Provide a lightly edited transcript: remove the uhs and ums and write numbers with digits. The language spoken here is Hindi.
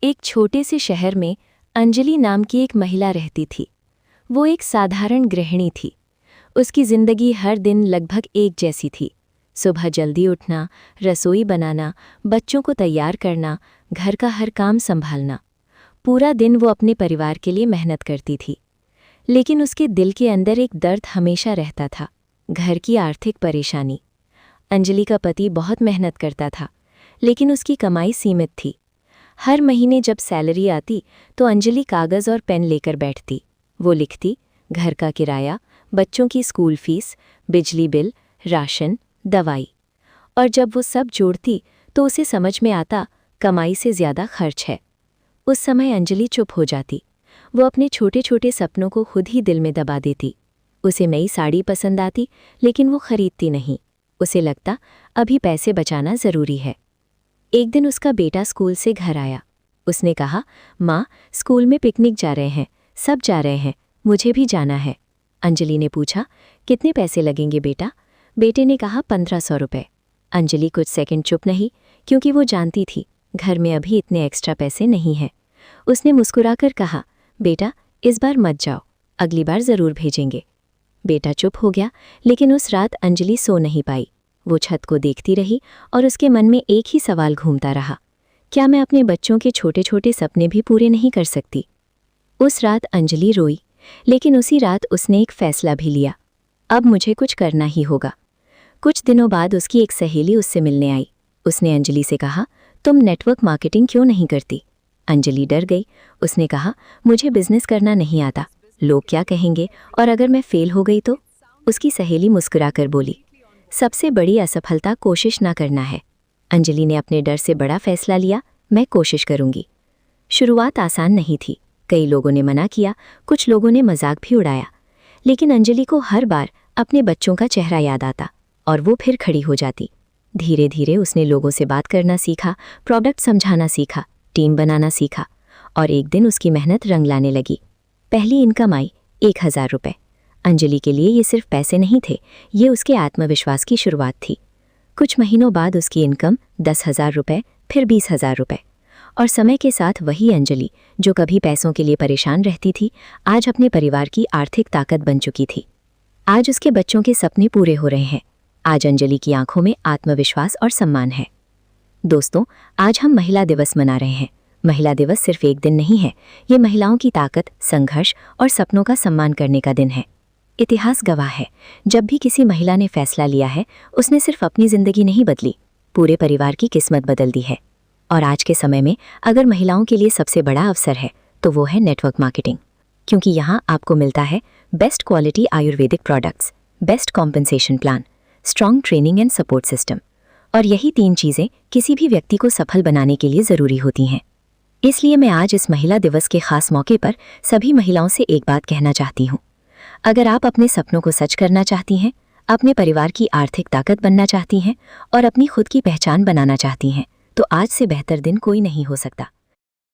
एक छोटे से शहर में अंजलि नाम की एक महिला रहती थी। वो एक साधारण गृहिणी थी। उसकी जिंदगी हर दिन लगभग एक जैसी थी। सुबह जल्दी उठना, रसोई बनाना, बच्चों को तैयार करना, घर का हर काम संभालना। पूरा दिन वो अपने परिवार के लिए मेहनत करती थी। लेकिन उसके दिल के अंदर एक दर्द हमेशा रहता था, घर की आर्थिक परेशानी। अंजलि का पति बहुत मेहनत करता था, लेकिन उसकी कमाई सीमित थी। हर महीने जब सैलरी आती तो अंजलि कागज़ और पेन लेकर बैठती। वो लिखती, घर का किराया, बच्चों की स्कूल फीस, बिजली बिल, राशन, दवाई। और जब वो सब जोड़ती तो उसे समझ में आता, कमाई से ज़्यादा खर्च है। उस समय अंजलि चुप हो जाती। वो अपने छोटे छोटे सपनों को खुद ही दिल में दबा देती। उसे नई साड़ी पसंद आती, लेकिन वो खरीदती नहीं। उसे लगता, अभी पैसे बचाना ज़रूरी है। एक दिन उसका बेटा स्कूल से घर आया। उसने कहा, माँ, स्कूल में पिकनिक जा रहे हैं, सब जा रहे हैं, मुझे भी जाना है। अंजलि ने पूछा, कितने पैसे लगेंगे बेटा? बेटे ने कहा, 1500 रुपये। अंजलि कुछ सेकंड चुप नहीं, क्योंकि वो जानती थी घर में अभी इतने एक्स्ट्रा पैसे नहीं हैं। उसने मुस्कुराकर कहा, बेटा, इस बार मत जाओ, अगली बार ज़रूर भेजेंगे। बेटा चुप हो गया, लेकिन उस रात अंजलि सो नहीं पाई। वो छत को देखती रही और उसके मन में एक ही सवाल घूमता रहा, क्या मैं अपने बच्चों के छोटे छोटे सपने भी पूरे नहीं कर सकती? उस रात अंजलि रोई, लेकिन उसी रात उसने एक फैसला भी लिया, अब मुझे कुछ करना ही होगा। कुछ दिनों बाद उसकी एक सहेली उससे मिलने आई। उसने अंजलि से कहा, तुम नेटवर्क मार्केटिंग क्यों नहीं करती? अंजलि डर गई। उसने कहा, मुझे बिजनेस करना नहीं आता, लोग क्या कहेंगे, और अगर मैं फेल हो गई तो? उसकी सहेली मुस्कुराकर बोली, सबसे बड़ी असफलता कोशिश ना करना है। अंजलि ने अपने डर से बड़ा फैसला लिया, मैं कोशिश करूंगी। शुरुआत आसान नहीं थी। कई लोगों ने मना किया, कुछ लोगों ने मजाक भी उड़ाया, लेकिन अंजलि को हर बार अपने बच्चों का चेहरा याद आता और वो फिर खड़ी हो जाती। धीरे धीरे उसने लोगों से बात करना सीखा, प्रोडक्ट समझाना सीखा, टीम बनाना सीखा, और एक दिन उसकी मेहनत रंग लाने लगी। पहली इनकम आई 1000 रुपये। अंजलि के लिए ये सिर्फ पैसे नहीं थे, ये उसके आत्मविश्वास की शुरुआत थी। कुछ महीनों बाद उसकी इनकम 10,000 रुपये, फिर 20,000 रुपये। और समय के साथ वही अंजलि, जो कभी पैसों के लिए परेशान रहती थी, आज अपने परिवार की आर्थिक ताकत बन चुकी थी। आज उसके बच्चों के सपने पूरे हो रहे हैं। आज अंजलि की आंखों में आत्मविश्वास और सम्मान है। दोस्तों, आज हम महिला दिवस मना रहे हैं। महिला दिवस सिर्फ एक दिन नहीं है, ये महिलाओं की ताकत, संघर्ष और सपनों का सम्मान करने का दिन है। इतिहास गवाह है, जब भी किसी महिला ने फैसला लिया है, उसने सिर्फ अपनी जिंदगी नहीं बदली, पूरे परिवार की किस्मत बदल दी है। और आज के समय में अगर महिलाओं के लिए सबसे बड़ा अवसर है तो वो है नेटवर्क मार्केटिंग, क्योंकि यहाँ आपको मिलता है best quality Ayurvedic products, best compensation plan, strong training and support system. और यही 3 चीज़ें किसी भी व्यक्ति को सफल बनाने के लिए ज़रूरी होती हैं। इसलिए मैं आज इस महिला दिवस के खास मौके पर सभी महिलाओं से एक बात कहना चाहती हूँ। अगर आप अपने सपनों को सच करना चाहती हैं, अपने परिवार की आर्थिक ताकत बनना चाहती हैं और अपनी खुद की पहचान बनाना चाहती हैं, तो आज से बेहतर दिन कोई नहीं हो सकता।